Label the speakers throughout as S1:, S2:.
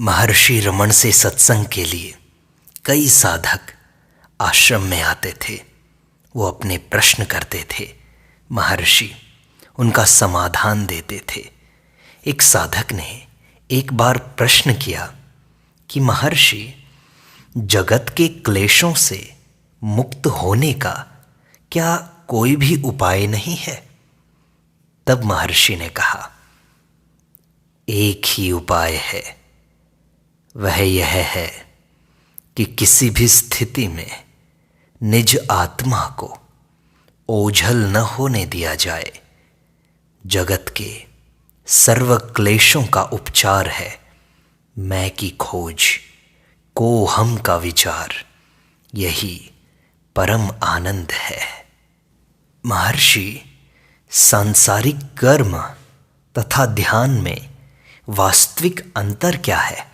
S1: महर्षि रमन से सत्संग के लिए कई साधक आश्रम में आते थे। वो अपने प्रश्न करते थे, महर्षि उनका समाधान देते थे। एक साधक ने एक बार प्रश्न किया कि महर्षि, जगत के क्लेशों से मुक्त होने का क्या कोई भी उपाय नहीं है? तब महर्षि ने कहा, एक ही उपाय है। वह यह है कि किसी भी स्थिति में निज आत्मा को ओझल न होने दिया जाए। जगत के सर्व क्लेशों का उपचार है मैं की खोज, को हम का विचार, यही परम आनंद है। महर्षि, सांसारिक कर्म तथा ध्यान में वास्तविक अंतर क्या है?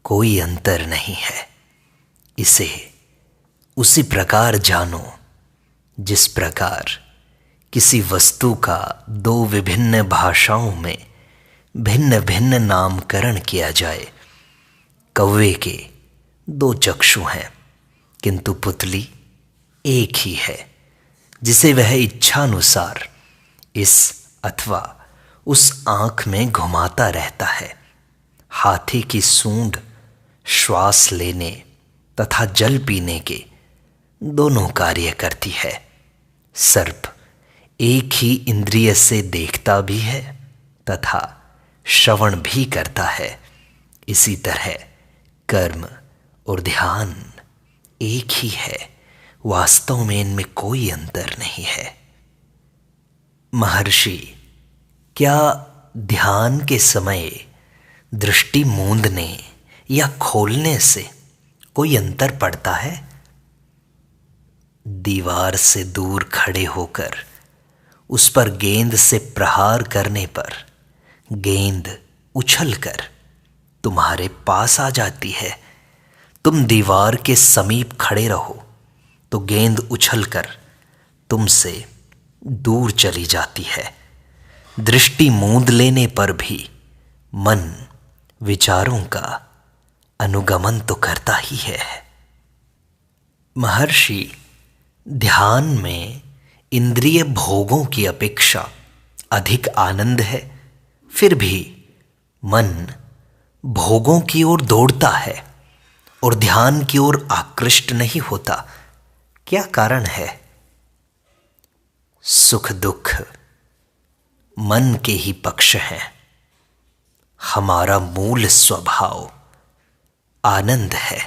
S1: कोई अंतर नहीं है। इसे उसी प्रकार जानो जिस प्रकार किसी वस्तु का दो विभिन्न भाषाओं में भिन्न भिन्न नामकरण किया जाए। कौवे के दो चक्षु हैं, किंतु पुतली एक ही है, जिसे वह इच्छानुसार इस अथवा उस आंख में घुमाता रहता है। हाथी की सूंड श्वास लेने तथा जल पीने के दोनों कार्य करती है। सर्प एक ही इंद्रिय से देखता भी है तथा श्रवण भी करता है। इसी तरह कर्म और ध्यान एक ही है। वास्तव में इनमें कोई अंतर नहीं है। महर्षि, क्या ध्यान के समय दृष्टि मूंदने या खोलने से कोई अंतर पड़ता है? दीवार से दूर खड़े होकर उस पर गेंद से प्रहार करने पर गेंद उछलकर तुम्हारे पास आ जाती है। तुम दीवार के समीप खड़े रहो तो गेंद उछलकर तुमसे दूर चली जाती है। दृष्टि मूंद लेने पर भी मन विचारों का अनुगमन तो करता ही है। महर्षि, ध्यान में इंद्रिय भोगों की अपेक्षा अधिक आनंद है, फिर भी मन भोगों की ओर दौड़ता है और ध्यान की ओर आकृष्ट नहीं होता। क्या कारण है? सुख दुख मन के ही पक्ष हैं। हमारा मूल स्वभाव आनंद है,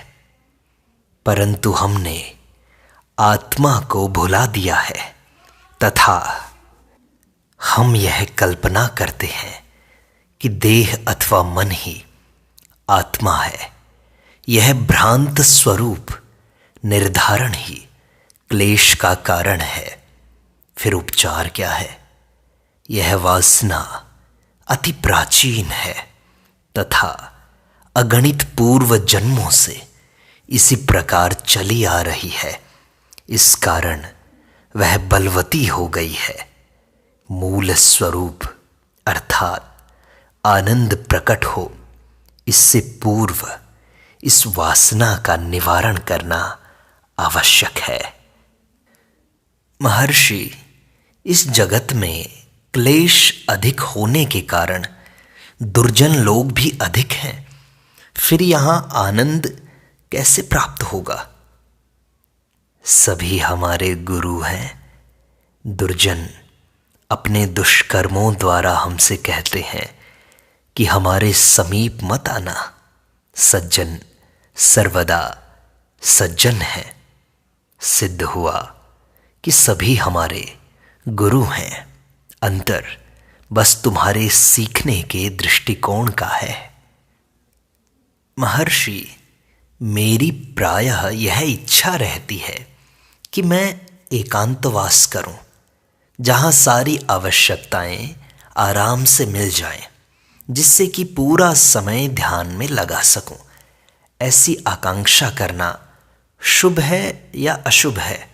S1: परंतु हमने आत्मा को भुला दिया है तथा हम यह कल्पना करते हैं कि देह अथवा मन ही आत्मा है। यह भ्रांत स्वरूप निर्धारण ही क्लेश का कारण है। फिर उपचार क्या है? यह वासना अति प्राचीन है तथा अगणित पूर्व जन्मों से इसी प्रकार चली आ रही है। इस कारण वह बलवती हो गई है। मूल स्वरूप अर्थात आनंद प्रकट हो, इससे पूर्व इस वासना का निवारण करना आवश्यक है। महर्षि, इस जगत में क्लेश अधिक होने के कारण दुर्जन लोग भी अधिक हैं। फिर यहां आनंद कैसे प्राप्त होगा? सभी हमारे गुरु हैं। दुर्जन अपने दुष्कर्मों द्वारा हमसे कहते हैं कि हमारे समीप मत आना। सज्जन सर्वदा सज्जन है। सिद्ध हुआ कि सभी हमारे गुरु हैं। अंतर बस तुम्हारे सीखने के दृष्टिकोण का है। महर्षि, मेरी प्रायः यह इच्छा रहती है कि मैं एकांतवास करूं, जहां सारी आवश्यकताएं आराम से मिल जाएं, जिससे कि पूरा समय ध्यान में लगा सकूं। ऐसी आकांक्षा करना शुभ है या अशुभ है?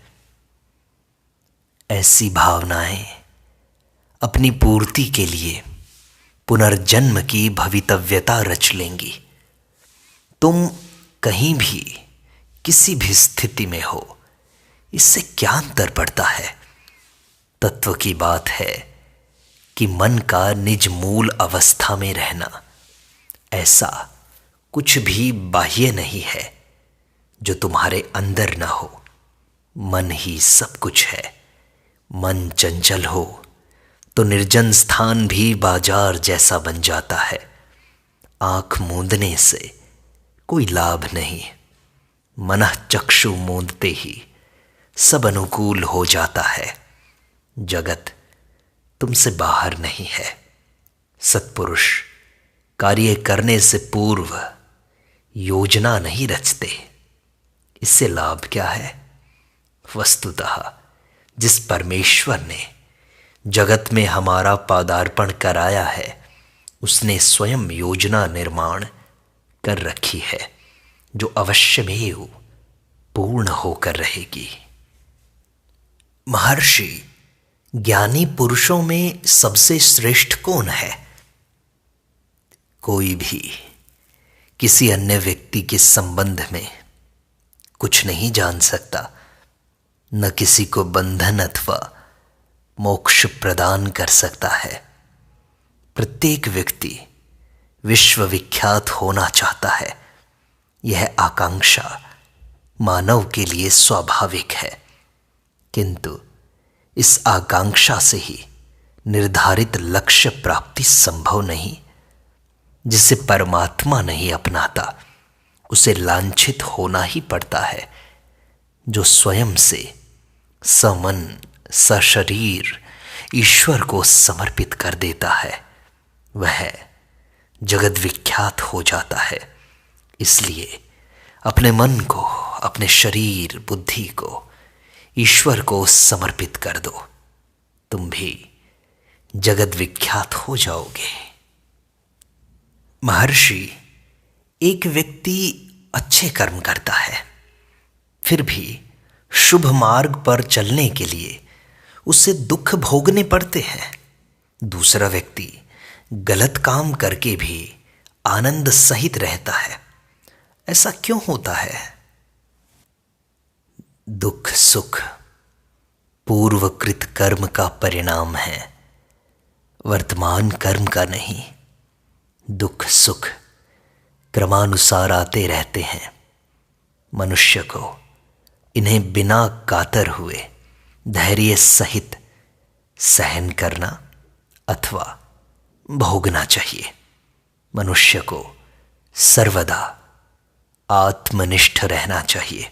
S1: ऐसी भावनाएं अपनी पूर्ति के लिए पुनर्जन्म की भवितव्यता रच लेंगी। तुम कहीं भी किसी भी स्थिति में हो, इससे क्या अंतर पड़ता है? तत्व की बात है कि मन का निज मूल अवस्था में रहना। ऐसा कुछ भी बाह्य नहीं है जो तुम्हारे अंदर ना हो। मन ही सब कुछ है। मन चंचल हो तो निर्जन स्थान भी बाजार जैसा बन जाता है। आंख मूंदने से कोई लाभ नहीं। मनः चक्षु मूंदते ही सब अनुकूल हो जाता है। जगत तुमसे बाहर नहीं है। सत्पुरुष कार्य करने से पूर्व योजना नहीं रचते। इससे लाभ क्या है? वस्तुतः जिस परमेश्वर ने जगत में हमारा पदार्पण कराया है, उसने स्वयं योजना निर्माण कर रखी है, जो अवश्यमेव पूर्ण होकर रहेगी। महर्षि, ज्ञानी पुरुषों में सबसे श्रेष्ठ कौन है? कोई भी किसी अन्य व्यक्ति के संबंध में कुछ नहीं जान सकता, न किसी को बंधन अथवा मोक्ष प्रदान कर सकता है। प्रत्येक व्यक्ति विश्वविख्यात होना चाहता है। यह आकांक्षा मानव के लिए स्वाभाविक है, किंतु इस आकांक्षा से ही निर्धारित लक्ष्य प्राप्ति संभव नहीं। जिसे परमात्मा नहीं अपनाता, उसे लांछित होना ही पड़ता है। जो स्वयं से समन सशरीर ईश्वर को समर्पित कर देता है, वह जगत विख्यात हो जाता है। इसलिए अपने मन को, अपने शरीर बुद्धि को ईश्वर को समर्पित कर दो। तुम भी जगत विख्यात हो जाओगे। महर्षि, एक व्यक्ति अच्छे कर्म करता है, फिर भी शुभ मार्ग पर चलने के लिए उसे दुख भोगने पड़ते हैं। दूसरा व्यक्ति गलत काम करके भी आनंद सहित रहता है। ऐसा क्यों होता है? दुख सुख पूर्वकृत कर्म का परिणाम है, वर्तमान कर्म का नहीं। दुख सुख क्रमानुसार आते रहते हैं। मनुष्य को इन्हें बिना कातर हुए धैर्य सहित सहन करना अथवा भोगना चाहिए। मनुष्य को सर्वदा आत्मनिष्ठ रहना चाहिए।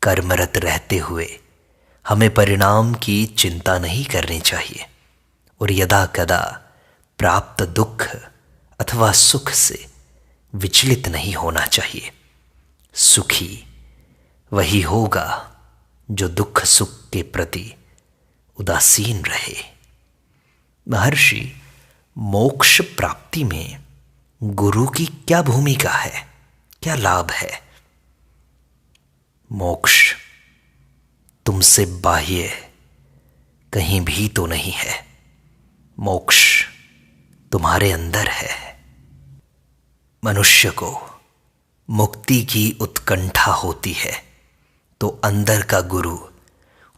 S1: कर्मरत रहते हुए हमें परिणाम की चिंता नहीं करनी चाहिए और यदा कदा प्राप्त दुख अथवा सुख से विचलित नहीं होना चाहिए। सुखी वही होगा जो दुख सुख के प्रति उदासीन रहे। महर्षि, मोक्ष प्राप्ति में गुरु की क्या भूमिका है, क्या लाभ है? मोक्ष तुमसे बाह्य कहीं भी तो नहीं है। मोक्ष तुम्हारे अंदर है। मनुष्य को मुक्ति की उत्कंठा होती है तो अंदर का गुरु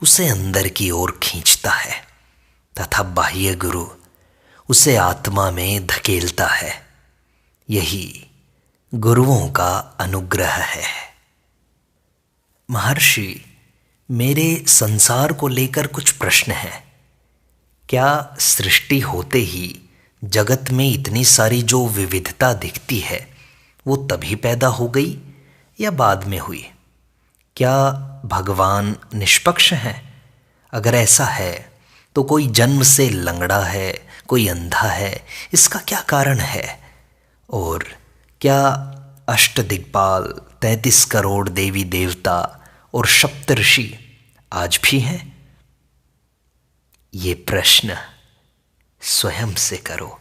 S1: उसे अंदर की ओर खींचता है तथा बाह्य गुरु उसे आत्मा में धकेलता है। यही गुरुओं का अनुग्रह है। महर्षि, मेरे संसार को लेकर कुछ प्रश्न हैं। क्या सृष्टि होते ही जगत में इतनी सारी जो विविधता दिखती है वो तभी पैदा हो गई या बाद में हुई? क्या भगवान निष्पक्ष हैं? अगर ऐसा है तो कोई जन्म से लंगड़ा है, कोई अंधा है, इसका क्या कारण है? और क्या अष्टदिक्पाल, 33 करोड़ देवी देवता और सप्तऋषि आज भी हैं? ये प्रश्न स्वयं से करो,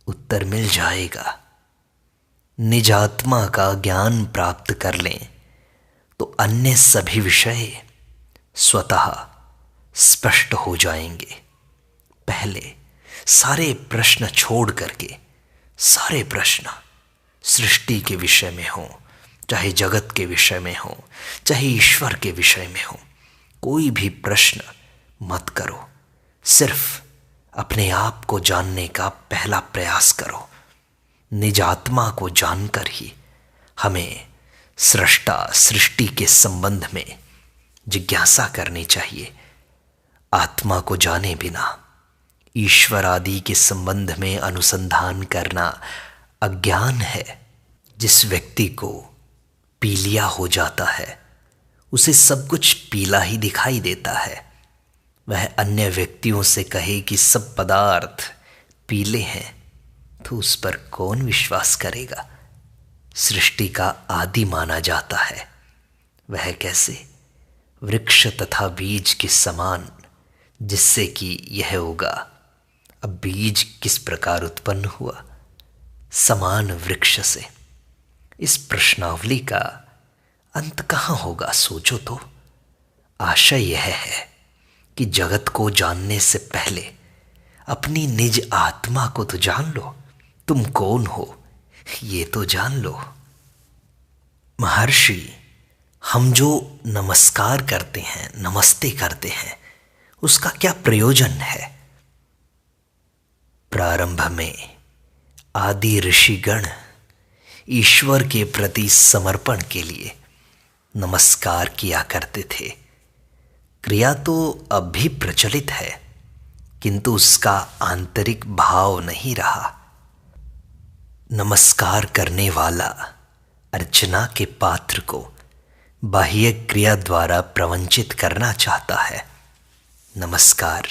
S1: उत्तर मिल जाएगा। निज आत्मा का ज्ञान प्राप्त कर लें तो अन्य सभी विषय स्वतः स्पष्ट हो जाएंगे। पहले सारे प्रश्न छोड़ करके, सारे प्रश्न सृष्टि के विषय में हो, चाहे जगत के विषय में हो, चाहे ईश्वर के विषय में हो, कोई भी प्रश्न मत करो। सिर्फ अपने आप को जानने का पहला प्रयास करो। निज आत्मा को जानकर ही हमें सृष्टा सृष्टि के संबंध में जिज्ञासा करनी चाहिए। आत्मा को जाने बिना ईश्वर आदि के संबंध में अनुसंधान करना अज्ञान है। जिस व्यक्ति को पीलिया हो जाता है, उसे सब कुछ पीला ही दिखाई देता है। वह अन्य व्यक्तियों से कहे कि सब पदार्थ पीले हैं, तो उस पर कौन विश्वास करेगा? सृष्टि का आदि माना जाता है, वह कैसे? वृक्ष तथा बीज के समान, जिससे कि यह होगा। अब बीज किस प्रकार उत्पन्न हुआ? समान वृक्ष से। इस प्रश्नावली का अंत कहाँ होगा? सोचो तो। आशय यह है कि जगत को जानने से पहले अपनी निज आत्मा को तो जान लो। तुम कौन हो ये तो जान लो। महर्षि, हम जो नमस्कार करते हैं, नमस्ते करते हैं, उसका क्या प्रयोजन है? प्रारंभ में आदि ऋषिगण ईश्वर के प्रति समर्पण के लिए नमस्कार किया करते थे। क्रिया तो अब भी प्रचलित है, किंतु उसका आंतरिक भाव नहीं रहा। नमस्कार करने वाला अर्चना के पात्र को बाह्य क्रिया द्वारा प्रवंचित करना चाहता है। नमस्कार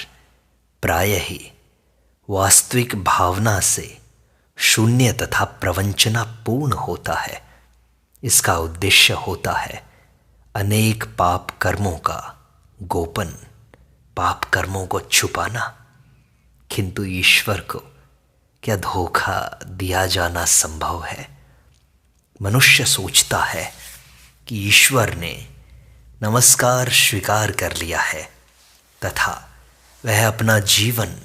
S1: प्रायः ही वास्तविक भावना से शून्य तथा प्रवंचना पूर्ण होता है। इसका उद्देश्य होता है अनेक पाप कर्मों का गोपन, पाप कर्मों को छुपाना। किंतु ईश्वर को क्या धोखा दिया जाना संभव है? मनुष्य सोचता है कि ईश्वर ने नमस्कार स्वीकार कर लिया है तथा वह अपना जीवन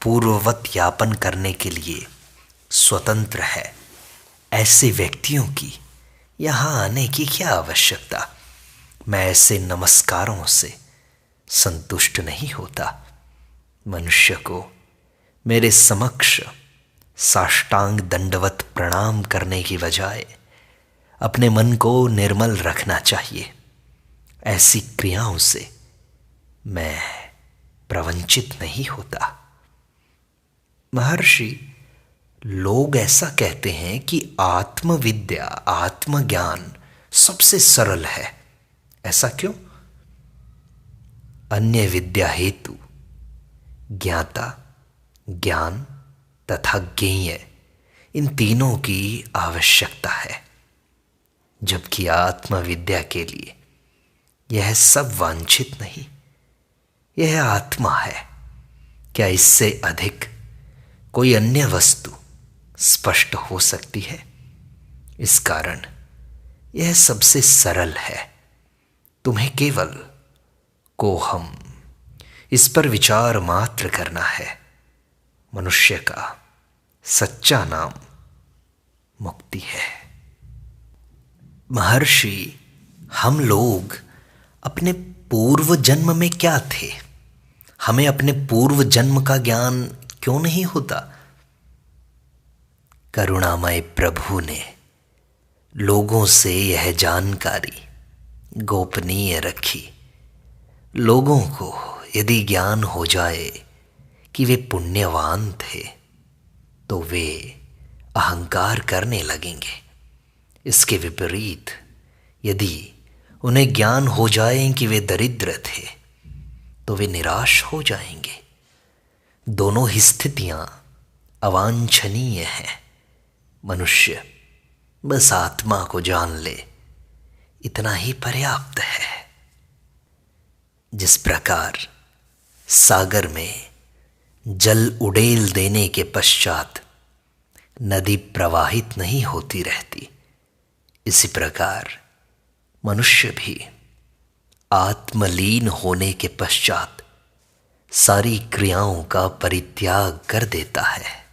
S1: पूर्ववत यापन करने के लिए स्वतंत्र है। ऐसे व्यक्तियों की यहाँ आने की क्या आवश्यकता? मैं ऐसे नमस्कारों से संतुष्ट नहीं होता। मनुष्य को मेरे समक्ष साष्टांग दंडवत प्रणाम करने की बजाय अपने मन को निर्मल रखना चाहिए। ऐसी क्रियाओं से मैं प्रवंचित नहीं होता। महर्षि, लोग ऐसा कहते हैं कि आत्मविद्या, आत्मज्ञान सबसे सरल है। ऐसा क्यों? अन्य विद्या हेतु ज्ञाता, ज्ञान तथा ज्ञेय, इन तीनों की आवश्यकता है, जबकि आत्मविद्या के लिए यह सब वांछित नहीं। यह आत्मा है। क्या इससे अधिक कोई अन्य वस्तु स्पष्ट हो सकती है? इस कारण यह सबसे सरल है। तुम्हें केवल कोहम, इस पर विचार मात्र करना है। मनुष्य का सच्चा नाम मुक्ति है। महर्षि, हम लोग अपने पूर्व जन्म में क्या थे? हमें अपने पूर्व जन्म का ज्ञान क्यों नहीं होता? करुणामय प्रभु ने लोगों से यह जानकारी गोपनीय रखी। लोगों को यदि ज्ञान हो जाए कि वे पुण्यवान थे, तो वे अहंकार करने लगेंगे। इसके विपरीत यदि उन्हें ज्ञान हो जाए कि वे दरिद्र थे, तो वे निराश हो जाएंगे। दोनों ही स्थितियां अवांछनीय हैं। मनुष्य बस आत्मा को जान ले, इतना ही पर्याप्त है। जिस प्रकार सागर में जल उड़ेल देने के पश्चात नदी प्रवाहित नहीं होती रहती, इसी प्रकार मनुष्य भी आत्मलीन होने के पश्चात सारी क्रियाओं का परित्याग कर देता है।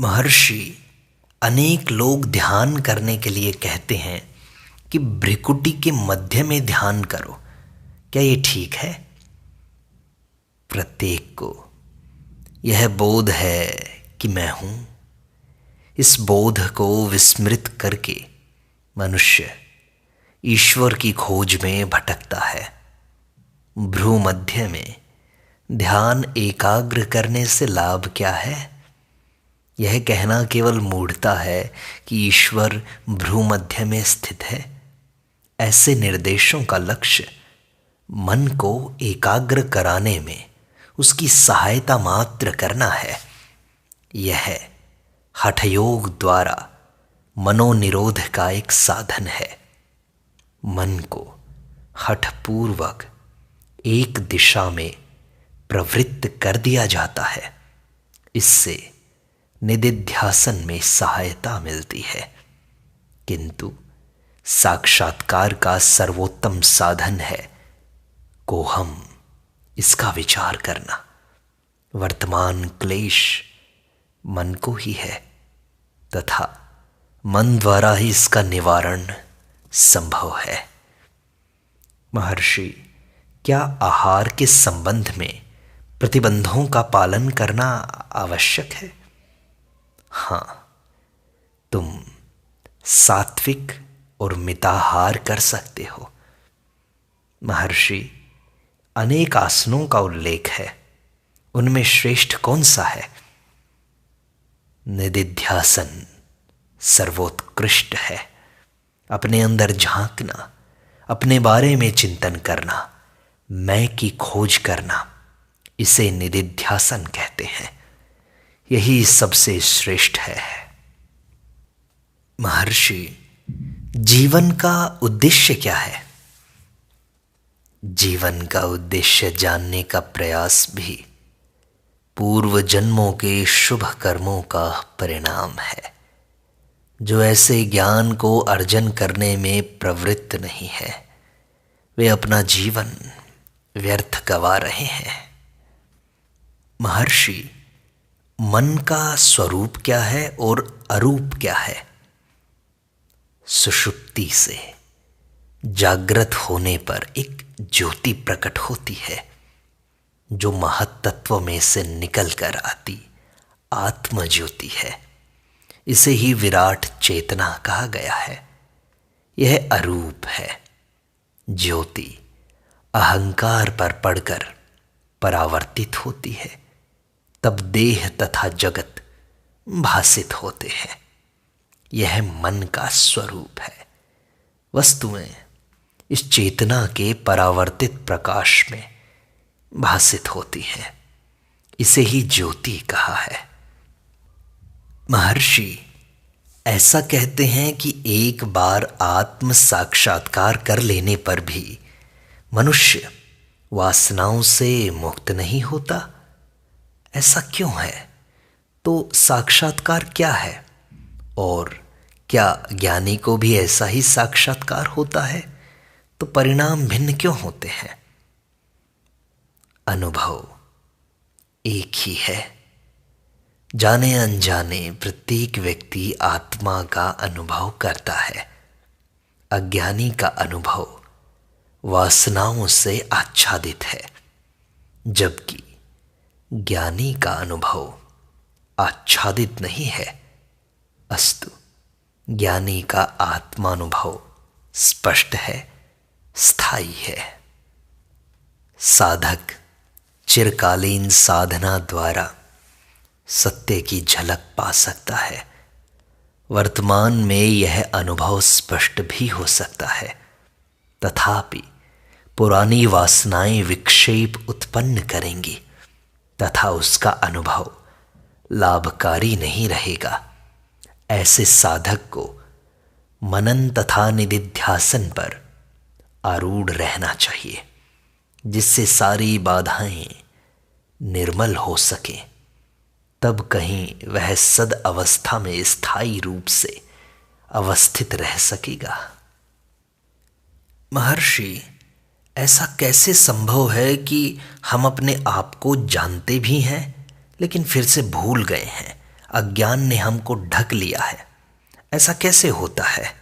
S1: महर्षि, अनेक लोग ध्यान करने के लिए कहते हैं कि भ्रिकुटी के मध्य में ध्यान करो। क्या ये ठीक है? प्रत्येक को यह बोध है कि मैं हूं। इस बोध को विस्मृत करके मनुष्य ईश्वर की खोज में भटकता है। भ्रू मध्य में ध्यान एकाग्र करने से लाभ क्या है? यह कहना केवल मूढ़ता है कि ईश्वर भ्रू मध्य में स्थित है। ऐसे निर्देशों का लक्ष्य मन को एकाग्र कराने में उसकी सहायता मात्र करना है। यह हठयोग द्वारा मनोनिरोध का एक साधन है। मन को हठपूर्वक एक दिशा में प्रवृत्त कर दिया जाता है। इससे निदिध्यासन में सहायता मिलती है। किंतु साक्षात्कार का सर्वोत्तम साधन है कोहम, इसका विचार करना। वर्तमान क्लेश मन को ही है तथा मन द्वारा ही इसका निवारण संभव है। महर्षि, क्या आहार के संबंध में प्रतिबंधों का पालन करना आवश्यक है? हाँ, तुम सात्विक और मिताहार कर सकते हो। महर्षि, अनेक आसनों का उल्लेख है, उनमें श्रेष्ठ कौन सा है? निदिध्यासन सर्वोत्कृष्ट है। अपने अंदर झांकना, अपने बारे में चिंतन करना, मैं की खोज करना, इसे निदिध्यासन कहते हैं। यही सबसे श्रेष्ठ है। महर्षि, जीवन का उद्देश्य क्या है? जीवन का उद्देश्य जानने का प्रयास भी पूर्व जन्मों के शुभ कर्मों का परिणाम है। जो ऐसे ज्ञान को अर्जन करने में प्रवृत्त नहीं है, वे अपना जीवन व्यर्थ गवा रहे हैं। महर्षि, मन का स्वरूप क्या है और अरूप क्या है? सुषुप्ति से जागृत होने पर एक ज्योति प्रकट होती है, जो महत्तत्व में से निकल कर आती आत्म ज्योति है। इसे ही विराट चेतना कहा गया है। यह अरूप है। ज्योति अहंकार पर पड़कर परावर्तित होती है, तब देह तथा जगत भासित होते हैं। यह मन का स्वरूप है। वस्तुएं इस चेतना के परावर्तित प्रकाश में भासित होती हैं। इसे ही ज्योति कहा है। महर्षि, ऐसा कहते हैं कि एक बार आत्म साक्षात्कार कर लेने पर भी मनुष्य वासनाओं से मुक्त नहीं होता। ऐसा क्यों है? तो साक्षात्कार क्या है? और क्या ज्ञानी को भी ऐसा ही साक्षात्कार होता है? तो परिणाम भिन्न क्यों होते हैं? अनुभव एक ही है। जाने अनजाने प्रत्येक व्यक्ति आत्मा का अनुभव करता है। अज्ञानी का अनुभव वासनाओं से आच्छादित है, जबकि ज्ञानी का अनुभव आच्छादित नहीं है। अस्तु, ज्ञानी का आत्मानुभव स्पष्ट है, स्थायी है। साधक चिरकालीन साधना द्वारा सत्य की झलक पा सकता है। वर्तमान में यह अनुभव स्पष्ट भी हो सकता है, तथापि पुरानी वासनाएं विक्षेप उत्पन्न करेंगी तथा उसका अनुभव लाभकारी नहीं रहेगा। ऐसे साधक को मनन तथा निदिध्यासन पर आरूढ़ रहना चाहिए, जिससे सारी बाधाएं निर्मल हो सकें। तब कहीं वह सद अवस्था में स्थायी रूप से अवस्थित रह सकेगा। महर्षि, ऐसा कैसे संभव है कि हम अपने आप को जानते भी हैं लेकिन फिर से भूल गए हैं? अज्ञान ने हमको ढक लिया है। ऐसा कैसे होता है?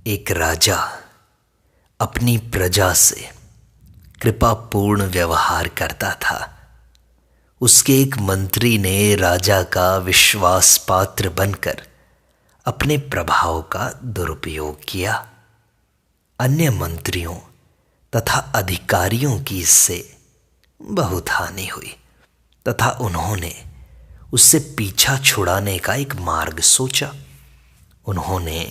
S1: एक राजा अपनी प्रजा से कृपापूर्ण व्यवहार करता था। उसके एक मंत्री ने राजा का विश्वास पात्र बनकर अपने प्रभाव का दुरुपयोग किया। अन्य मंत्रियों तथा अधिकारियों की इससे बहुत हानि हुई तथा उन्होंने उससे पीछा छुड़ाने का एक मार्ग सोचा। उन्होंने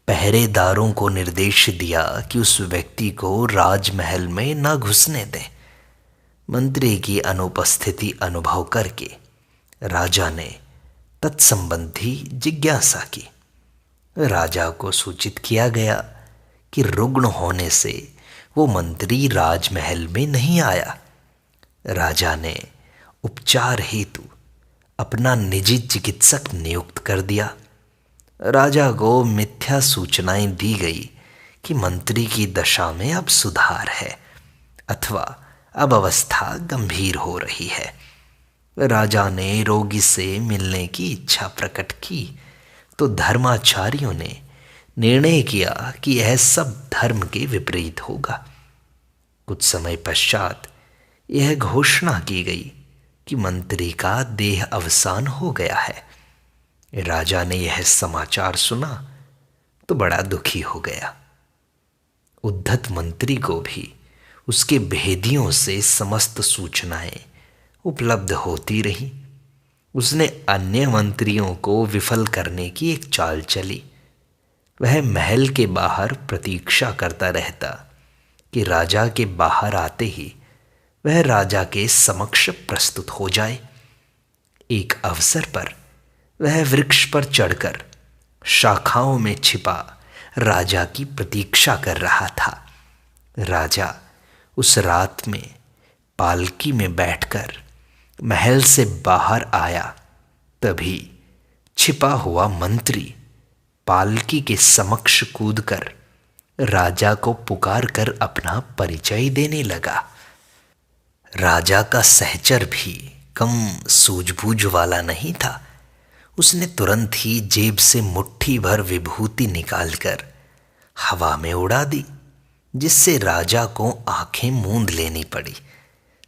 S1: पहरेदारों को निर्देश दिया कि उस व्यक्ति को राजमहल में न घुसने दें। मंत्री की अनुपस्थिति अनुभव करके राजा ने तत्संबंधी जिज्ञासा की। राजा को सूचित किया गया कि रुग्ण होने से वो मंत्री राजमहल में नहीं आया। राजा ने उपचार हेतु अपना निजी चिकित्सक नियुक्त कर दिया। राजा को मिथ्या सूचनाएं दी गई कि मंत्री की दशा में अब सुधार है अथवा अब अवस्था गंभीर हो रही है। राजा ने रोगी से मिलने की इच्छा प्रकट की तो धर्माचार्यों ने निर्णय किया कि यह सब धर्म के विपरीत होगा। कुछ समय पश्चात यह घोषणा की गई कि मंत्री का देह अवसान हो गया है। राजा ने यह समाचार सुना तो बड़ा दुखी हो गया। उद्धत मंत्री को भी उसके भेदियों से समस्त सूचनाएं उपलब्ध होती रही। उसने अन्य मंत्रियों को विफल करने की एक चाल चली। वह महल के बाहर प्रतीक्षा करता रहता कि राजा के बाहर आते ही वह राजा के समक्ष प्रस्तुत हो जाए। एक अवसर पर वह वृक्ष पर चढ़कर शाखाओं में छिपा राजा की प्रतीक्षा कर रहा था। राजा उस रात में पालकी में बैठकर महल से बाहर आया। तभी छिपा हुआ मंत्री पालकी के समक्ष कूदकर राजा को पुकार कर अपना परिचय देने लगा। राजा का सहचर भी कम सूझबूझ वाला नहीं था। उसने तुरंत ही जेब से मुट्ठी भर विभूति निकालकर हवा में उड़ा दी, जिससे राजा को आंखें मूंद लेनी पड़ी।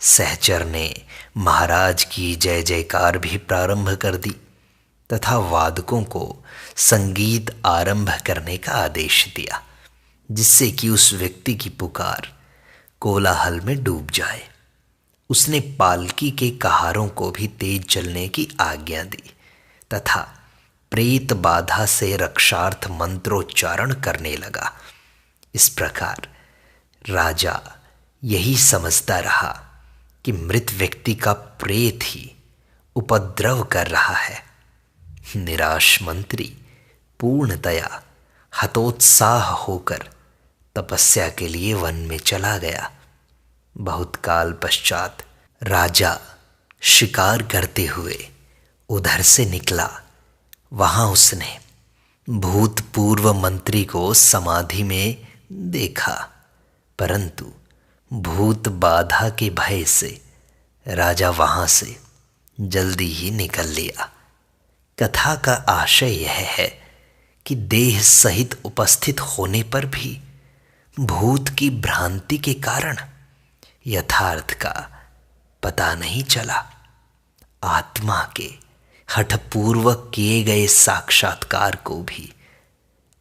S1: सहचर ने महाराज की जय जयकार भी प्रारंभ कर दी तथा वादकों को संगीत आरंभ करने का आदेश दिया, जिससे कि उस व्यक्ति की पुकार कोलाहल में डूब जाए। उसने पालकी के कहारों को भी तेज चलने की आज्ञा दी तथा प्रेत बाधा से रक्षार्थ मंत्रोच्चारण करने लगा। इस प्रकार राजा यही समझता रहा कि मृत व्यक्ति का प्रेत ही उपद्रव कर रहा है। निराश मंत्री पूर्णतया हतोत्साह होकर तपस्या के लिए वन में चला गया। बहुत काल पश्चात राजा शिकार करते हुए उधर से निकला। वहां उसने भूतपूर्व मंत्री को समाधि में देखा, परंतु भूत बाधा के भय से राजा वहां से जल्दी ही निकल लिया। कथा का आशय यह है कि देह सहित उपस्थित होने पर भी भूत की भ्रांति के कारण यथार्थ का पता नहीं चला। आत्मा के हठपूर्वक किए गए साक्षात्कार को भी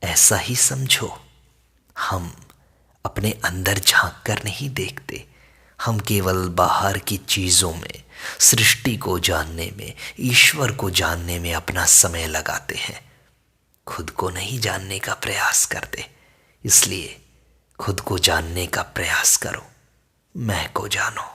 S1: ऐसा ही समझो। हम अपने अंदर झांक कर नहीं देखते, हम केवल बाहर की चीजों में, सृष्टि को जानने में, ईश्वर को जानने में अपना समय लगाते हैं, खुद को नहीं जानने का प्रयास करते। इसलिए खुद को जानने का प्रयास करो, मैं को जानो।